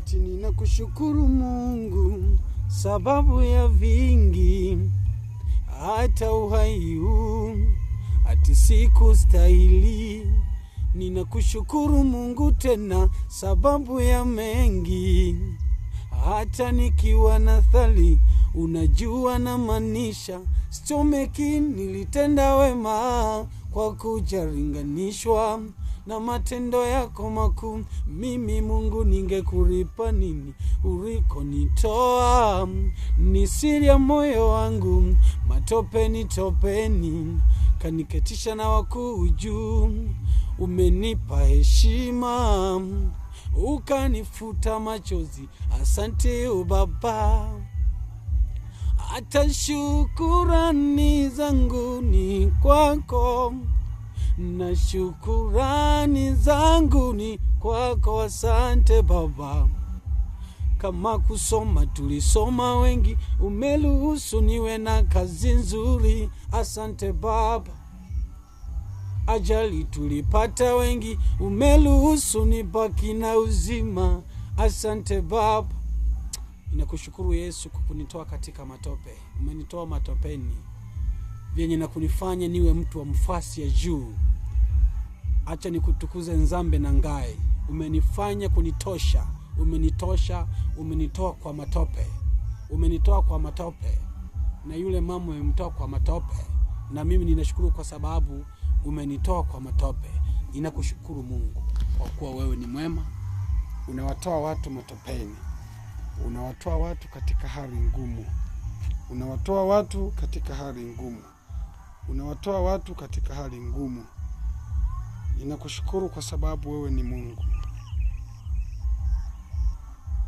ati ninakushukuru Mungu sababu ya vingi, hata uhai huu ati sikustahili. Ninakushukuru Mungu tena sababu ya mengi, hata nikiwa na thali unajua na manisha. Stomeki nilitenda wema kwa kujaringanishwa na matendo yako makuu. Mimi Mungu ningekulipa nini ulikonitoa? Ni siri ya moyo wangu, matopeni topeni kaniketisha na wakuu juu. Umenipa heshima ukanifuta machozi, asante o Baba. Hata shukurani zangu ni kwako, na shukurani zangu ni kwako, asante Baba. Kama kusoma tulisoma wengi, umeruhusu niwe na kazi nzuri, asante Baba. Ajali tulipata wengi, umeruhusu nibaki na uzima, asante Baba. Ninakushukuru Yesu kwa kunitoa katika matope. Umenitoa matopeni vyenye na kunifanya niwe mtu wa mfasi ya juu. Acha nikutukuze nzambe na ngai. Umenifanya kunitosha. Umenitoa kwa matope. Umenitoa kwa matope. Na yule mama umemtoa kwa matope. Na mimi ninashukuru kwa sababu umenitoa kwa matope. Ninakushukuru Mungu kwa kuwa wewe ni mwema. Unawatoa watu matopeni. Unawatoa watu katika hali ngumu. Unawatoa watu katika hali ngumu. Unawatoa watu katika hali ngumu. Ninakushukuru kwa sababu wewe ni Mungu.